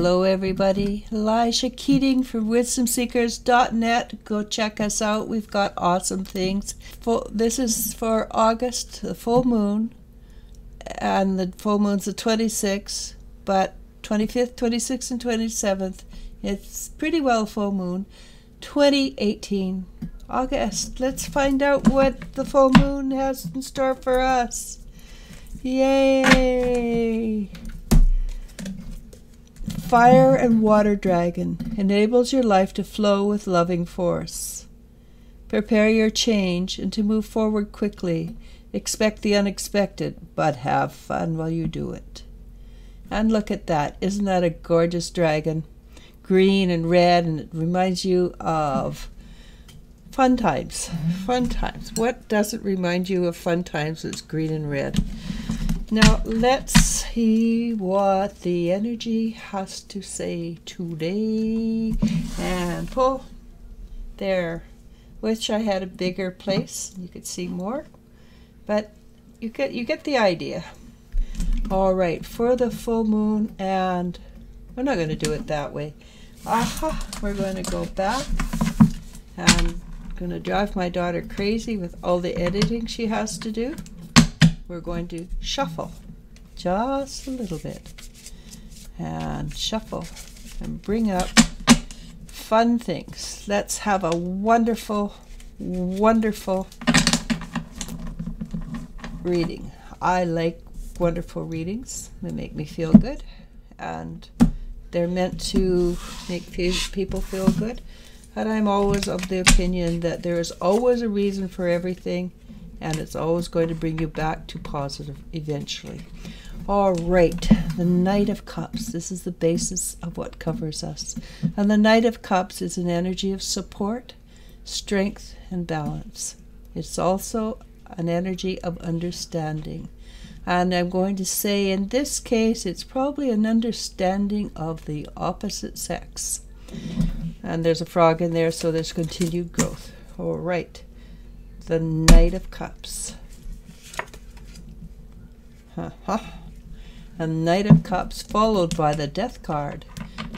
Hello everybody, Elijah Keating from wisdomseekers.net. Go check us out. We've got awesome things. This is for August, the full moon, and the full moon's the 26th, but 25th, 26th, and 27th, it's pretty well full moon. 2018, August. Let's find out what the full moon has in store for us. Yay! Fire and water dragon enables your life to flow with loving force. Prepare your change and to move forward quickly. Expect the unexpected, but have fun while you do it. And look at that. Isn't that a gorgeous dragon? Green and red, and it reminds you of fun times. Fun times. What doesn't remind you of fun times that's green and red? Now, let's see what the energy has to say today. And pull. There. Wish I had a bigger place. You could see more. But you get the idea. All right, for the full moon, and we're not going to do it that way. We're going to go back. I'm going to drive my daughter crazy with all the editing she has to do. We're going to shuffle just a little bit and shuffle and bring up fun things. Let's have a wonderful, wonderful reading. I like wonderful readings. They make me feel good, and they're meant to make people feel good. And I'm always of the opinion that there is always a reason for everything, and it's always going to bring you back to positive eventually. All right, the Knight of Cups. This is the basis of what covers us. And the Knight of Cups is an energy of support, strength, and balance. It's also an energy of understanding. And I'm going to say in this case, it's probably an understanding of the opposite sex. And there's a frog in there, so there's continued growth. All right. The Knight of Cups. A Knight of Cups followed by the Death card.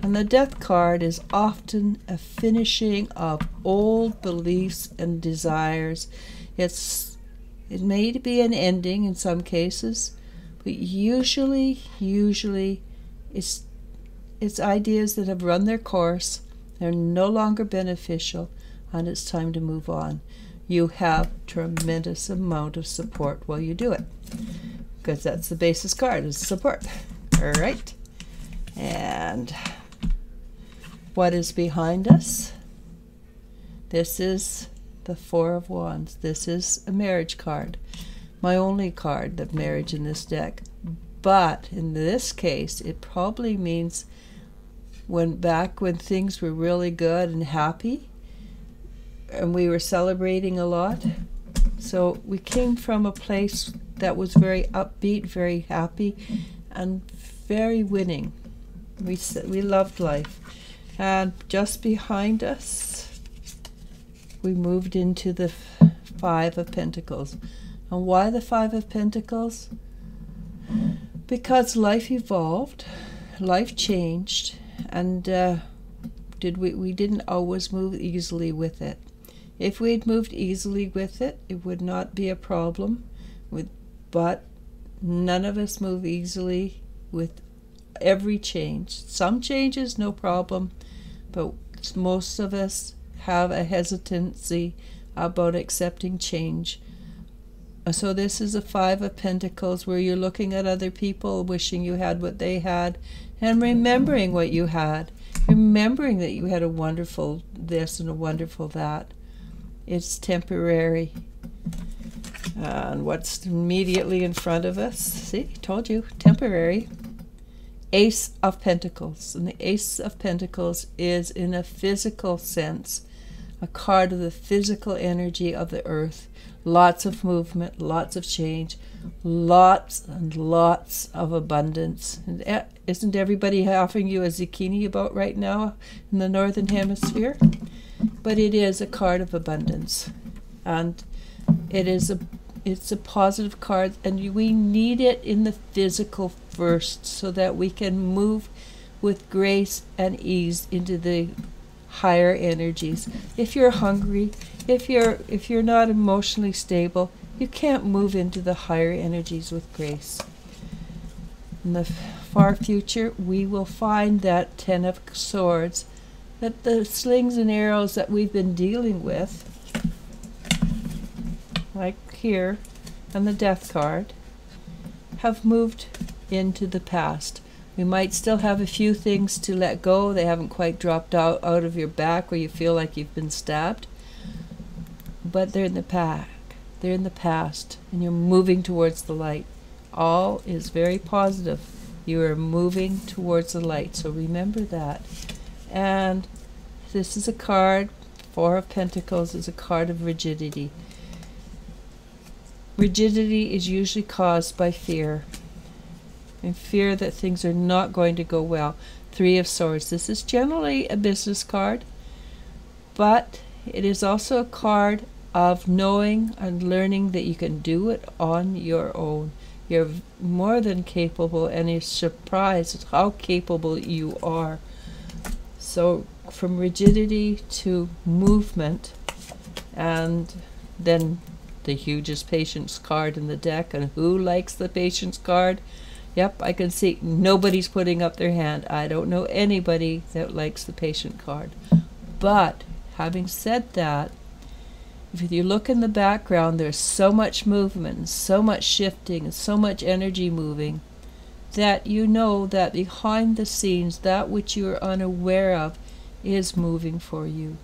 And the Death card is often a finishing of old beliefs and desires. It may be an ending in some cases, but usually it's ideas that have run their course. They're no longer beneficial, and it's time to move on. You have tremendous amount of support while you do it, because that's the basis card, is support. All right. And what is behind us? This is the Four of Wands. This is a marriage card. My only card of marriage in this deck. But in this case, it probably means when things were really good and happy, and we were celebrating a lot. So we came from a place that was very upbeat, very happy, and very winning. We loved life. And just behind us, we moved into the Five of Pentacles. And why the Five of Pentacles? Because life evolved, life changed, and we didn't always move easily with it. If we'd moved easily with it, it would not be a problem. But none of us move easily with every change. Some changes, no problem, but most of us have a hesitancy about accepting change. So this is a Five of Pentacles, where you're looking at other people, wishing you had what they had, and remembering what you had. Remembering that you had a wonderful this and a wonderful that. It's temporary. And what's immediately in front of us? See, told you, temporary. Ace of Pentacles. And the Ace of Pentacles is, in a physical sense, a card of the physical energy of the earth. Lots of movement, lots of change, lots and lots of abundance. And isn't everybody offering you a zucchini about right now in the Northern Hemisphere? But it is a card of abundance. And it's a positive card, and we need it in the physical first so that we can move with grace and ease into the higher energies. If you're hungry, if you're not emotionally stable, you can't move into the higher energies with grace. In the far future, we will find that Ten of Swords, that the slings and arrows that we've been dealing with, like here, and the Death card, have moved into the past. We might still have a few things to let go. They haven't quite dropped out of your back where you feel like you've been stabbed. But they're in the back. They're in the past. And you're moving towards the light. All is very positive. You are moving towards the light. So remember that. And this is a card. Four of Pentacles is a card of rigidity. Rigidity is usually caused by fear. And fear that things are not going to go well. Three of Swords. This is generally a business card, but it is also a card of knowing and learning that you can do it on your own. You're more than capable, and you're surprised at how capable you are. So from rigidity to movement, and then the hugest Patience card in the deck. And who likes the Patience card? Yep, I can see nobody's putting up their hand. I don't know anybody that likes the Patient card. But having said that, if you look in the background, there's so much movement, so much shifting, and so much energy moving, that you know that behind the scenes, that which you are unaware of is moving for you.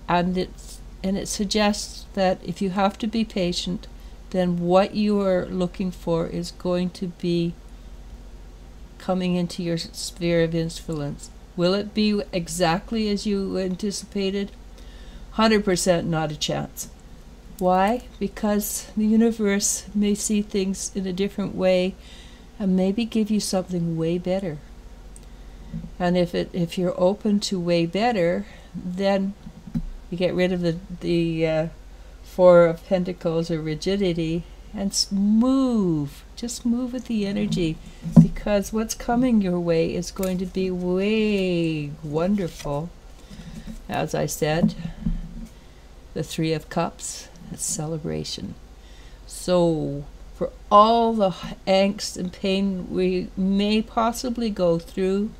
And it suggests that if you have to be patient, then what you are looking for is going to be coming into your sphere of influence. Will it be exactly as you anticipated? 100% not a chance. Why? Because the universe may see things in a different way and maybe give you something way better. And if you're open to way better, then you get rid of the Four of Pentacles or rigidity and move. Just move with the energy, because what's coming your way is going to be way wonderful. As I said, the Three of Cups, it's celebration. So for all the angst and pain we may possibly go through,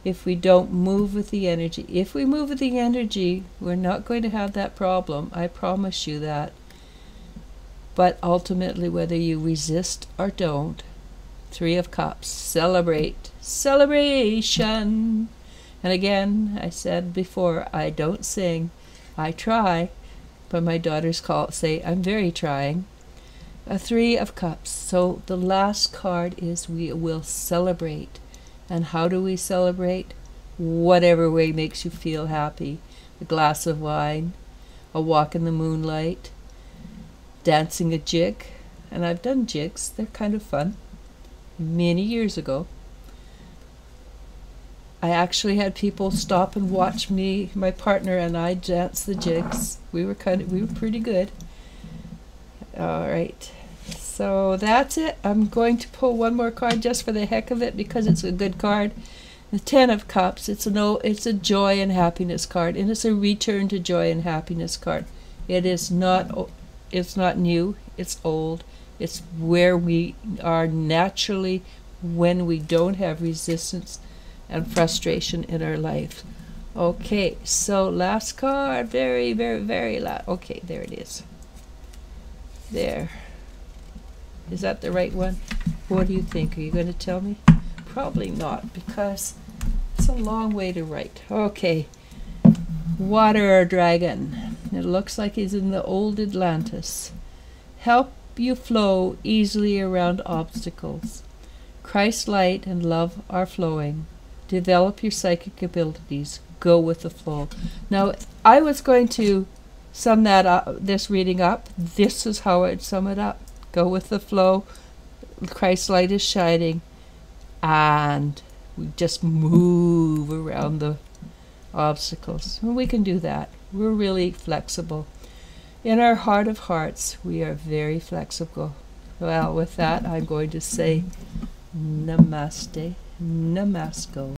if we don't move with the energy. If we move with the energy, we're not going to have that problem. I promise you that. But ultimately, whether you resist or don't, Three of Cups, celebrate. Celebration! And again, I said before, I don't sing. I try. But my daughters say I'm very trying. A Three of Cups. So the last card is we will celebrate. And how do we celebrate? Whatever way makes you feel happy. A glass of wine, a walk in the moonlight, dancing a jig. And I've done jigs. They're kind of fun. Many years ago. I actually had people stop and watch me, my partner and I, dance the jigs. We were pretty good. All right. So that's it. I'm going to pull one more card just for the heck of it because it's a good card. The Ten of Cups. It's a joy and happiness card, and it's a return to joy and happiness card. It's not new. It's old. It's where we are naturally when we don't have resistance and frustration in our life. Okay, so last card. Very, very, very last. Okay, there it is. There. Is that the right one? What do you think? Are you going to tell me? Probably not, because it's a long way to write. Okay. Water dragon. It looks like he's in the old Atlantis. Help you flow easily around obstacles. Christ's light and love are flowing. Develop your psychic abilities. Go with the flow. Now, I was going to sum that up, this reading up. This is how I'd sum it up. Go with the flow. Christ's light is shining. And we just move around the obstacles. And we can do that. We're really flexible. In our heart of hearts, we are very flexible. Well, with that, I'm going to say namaste, namasko.